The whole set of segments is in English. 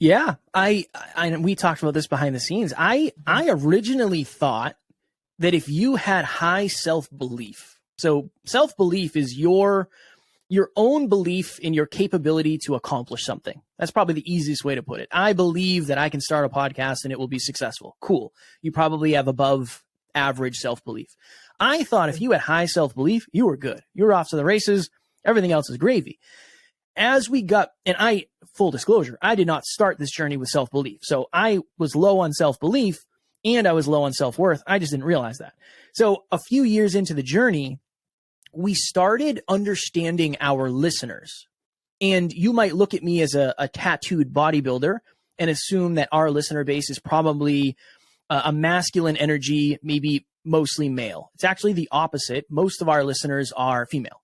Yeah. We talked about this behind the scenes. I originally thought that if you had high self-belief, so self-belief is your own belief in your capability to accomplish something. That's probably the easiest way to put it. I believe that I can start a podcast and it will be successful. Cool. You probably have above average self-belief. I thought if you had high self-belief, you were good. You were off to the races. Everything else is gravy. As we got, and full disclosure, I did not start this journey with self-belief. So I was low on self-belief and I was low on self-worth. I just didn't realize that. So a few years into the journey, we started understanding our listeners. And you might look at me as a tattooed bodybuilder and assume that our listener base is probably a masculine energy, maybe mostly male. It's actually the opposite. Most of our listeners are female.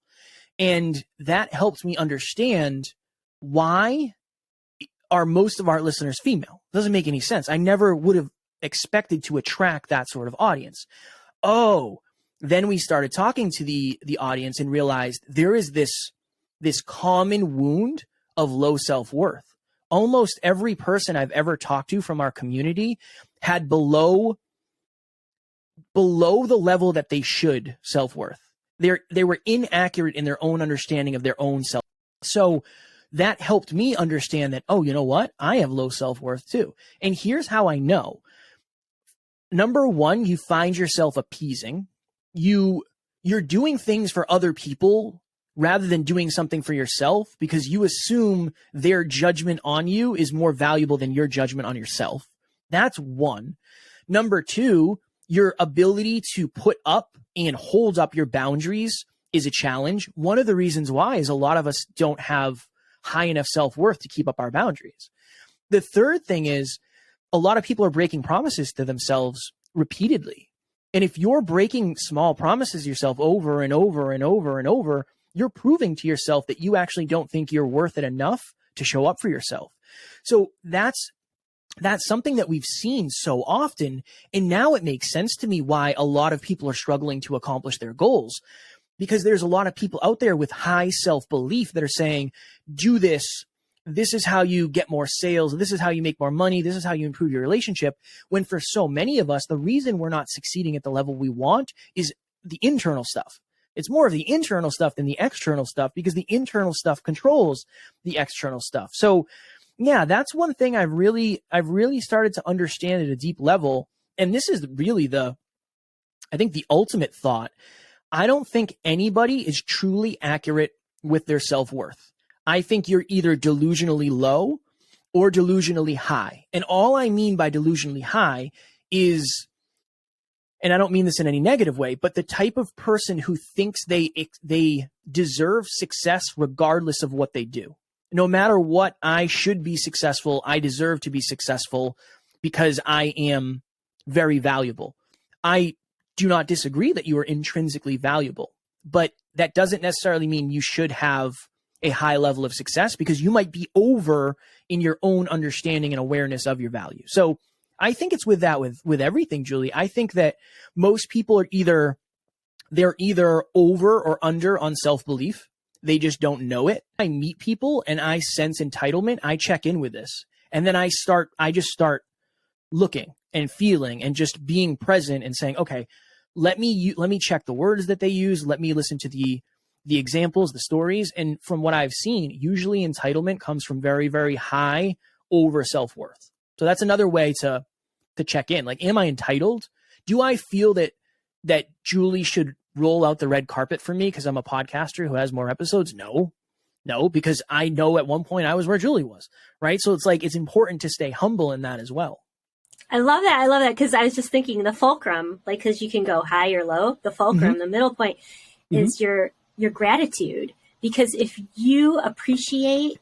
And that helps me understand why are most of our listeners female. It doesn't make any sense. I never would have expected to attract that sort of audience. Oh, then we started talking to the audience and realized there is this common wound of low self-worth. Almost every person I've ever talked to from our community had below the level that they should self-worth. They were inaccurate in their own understanding of their own self. So that helped me understand that, oh, you know what? I have low self-worth too. And here's how I know. Number one, you find yourself appeasing. You're doing things for other people rather than doing something for yourself because you assume their judgment on you is more valuable than your judgment on yourself. That's one. Number two, your ability to put up and hold up your boundaries is a challenge. One of the reasons why is a lot of us don't have high enough self-worth to keep up our boundaries. The third thing is a lot of people are breaking promises to themselves repeatedly. And if you're breaking small promises to yourself over and over and over and over, you're proving to yourself that you actually don't think you're worth it enough to show up for yourself. So that's something that we've seen so often. And now it makes sense to me why a lot of people are struggling to accomplish their goals, because there's a lot of people out there with high self-belief that are saying, do this. This is how you get more sales. This is how you make more money. This is how you improve your relationship. When for so many of us, the reason we're not succeeding at the level we want is the internal stuff. It's more of the internal stuff than the external stuff because the internal stuff controls the external stuff. So yeah, that's one thing I've really started to understand at a deep level. And this is really I think the ultimate thought. I don't think anybody is truly accurate with their self-worth. I think you're either delusionally low or delusionally high. And all I mean by delusionally high is, and I don't mean this in any negative way, but the type of person who thinks they deserve success regardless of what they do. No matter what, I should be successful. I deserve to be successful because I am very valuable. I do not disagree that you are intrinsically valuable, but that doesn't necessarily mean you should have a high level of success because you might be over in your own understanding and awareness of your value. So I think it's with everything, Julie. I think that most people are they're either over or under on self-belief. They just don't know it. I meet people and I sense entitlement. I check in with this. And then I just start looking and feeling and just being present and saying, okay, let me check the words that they use. Let me listen to the examples, the stories. And from what I've seen, usually entitlement comes from very, very high over self-worth. So that's another way to check in. Like, am I entitled? Do I feel that Julie should roll out the red carpet for me because I'm a podcaster who has more episodes? No, because I know at one point I was where Julie was, right? So it's like, it's important to stay humble in that as well. I love that because I was just thinking the fulcrum, like, because you can go high or low. The fulcrum, the middle point is your gratitude. Because if you appreciate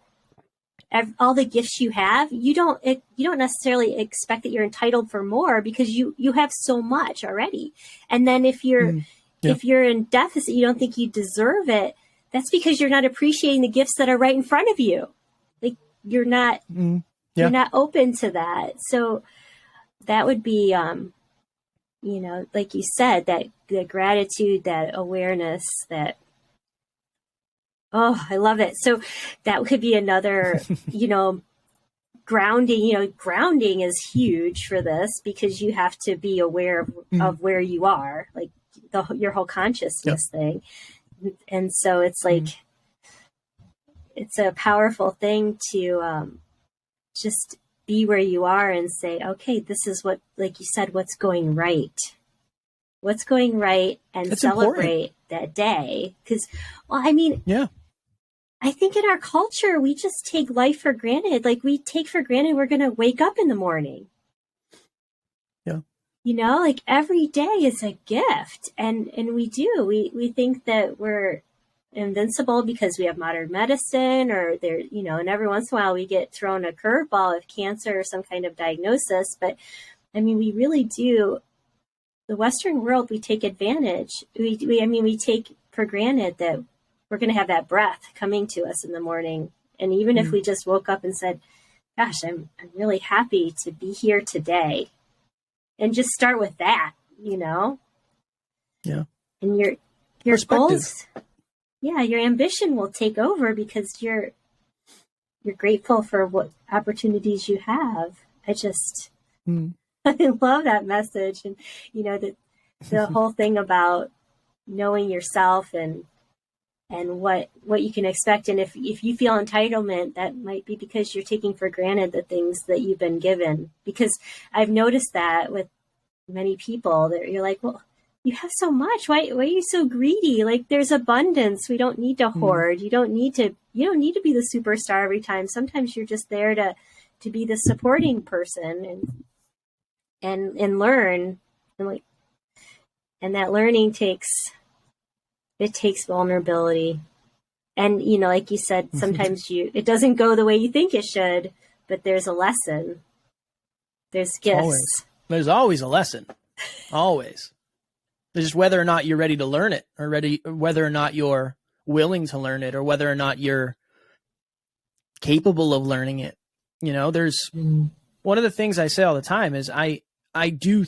all the gifts you have, you don't necessarily expect that you're entitled for more because you have so much already. And then if you're in deficit, you don't think you deserve it. That's because you're not appreciating the gifts that are right in front of you. Like, you're not open to that. So that would be, like you said, that the gratitude, that awareness, that, oh, I love it. So that could be another, grounding is huge for this, because you have to be aware of where you are, like your whole consciousness thing. And so it's like, it's a powerful thing to just be where you are and say, okay, this is what, like you said, what's going right, and That's celebrate that day. Because, well, I mean, I think in our culture, we just take life for granted. Like, we take for granted we're going to wake up in the morning. Yeah. You know, like every day is a gift. And we do. We think that we're invincible because we have modern medicine, or there, you know, and every once in a while we get thrown a curveball of cancer or some kind of diagnosis. But I mean, we really do. The Western world, we take advantage. We take for granted that we're going to have that breath coming to us in the morning. And even if we just woke up and said, gosh, I'm really happy to be here today, and just start with that, you know? Yeah. And your goals, your ambition will take over, because you're grateful for what opportunities you have. I just, I love that message. And, you know, the whole thing about knowing yourself and what you can expect. And if you feel entitlement, that might be because you're taking for granted the things that you've been given. Because I've noticed that with many people, that you're like, well, you have so much. Why are you so greedy? Like, there's abundance. We don't need to hoard. You don't need to be the superstar every time. Sometimes you're just there to be the supporting person and learn. And that learning takes vulnerability. And, you know, like you said, sometimes it doesn't go the way you think it should, but there's a lesson. There's gifts. There's always a lesson. Always. It's just whether or not you're ready to learn it, or whether or not you're willing to learn it, or whether or not you're capable of learning it. You know, there's one of the things I say all the time is I do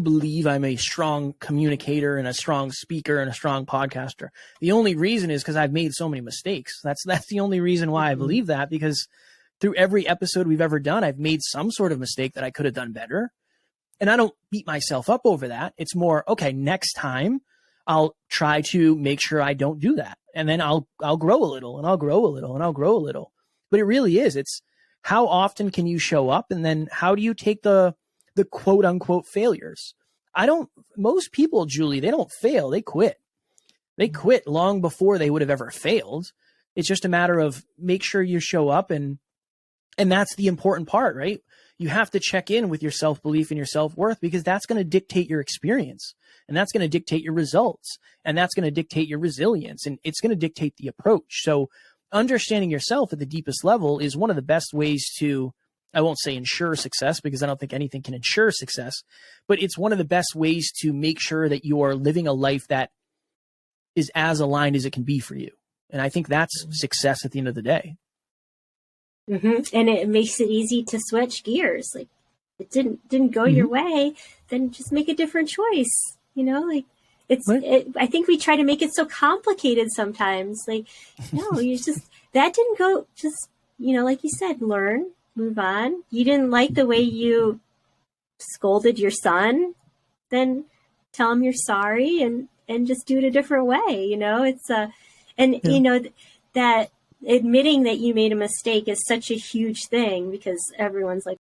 believe I'm a strong communicator and a strong speaker and a strong podcaster. The only reason is because I've made so many mistakes. That's the only reason why I believe that, because through every episode we've ever done, I've made some sort of mistake that I could have done better. And I don't beat myself up over that. It's more, okay, next time I'll try to make sure I don't do that. And then I'll grow a little, and I'll grow a little, and I'll grow a little. But it really is. It's how often can you show up, and then how do you take the quote unquote failures? Most people, Julie, they don't fail. They quit. They quit long before they would have ever failed. It's just a matter of make sure you show up, and that's the important part, right? You have to check in with your self-belief and your self-worth, because that's going to dictate your experience, and that's going to dictate your results, and that's going to dictate your resilience, and it's going to dictate the approach. So understanding yourself at the deepest level is one of the best ways to, I won't say ensure success, because I don't think anything can ensure success, but it's one of the best ways to make sure that you are living a life that is as aligned as it can be for you. And I think that's success at the end of the day. And it makes it easy to switch gears. Like, it didn't go your way, then just make a different choice. You know, like I think we try to make it so complicated sometimes. Like, no, that didn't go, just, you know, like you said, learn, move on. You didn't like the way you scolded your son, then tell him you're sorry and just do it a different way. You know, you know, that admitting that you made a mistake is such a huge thing, because everyone's like,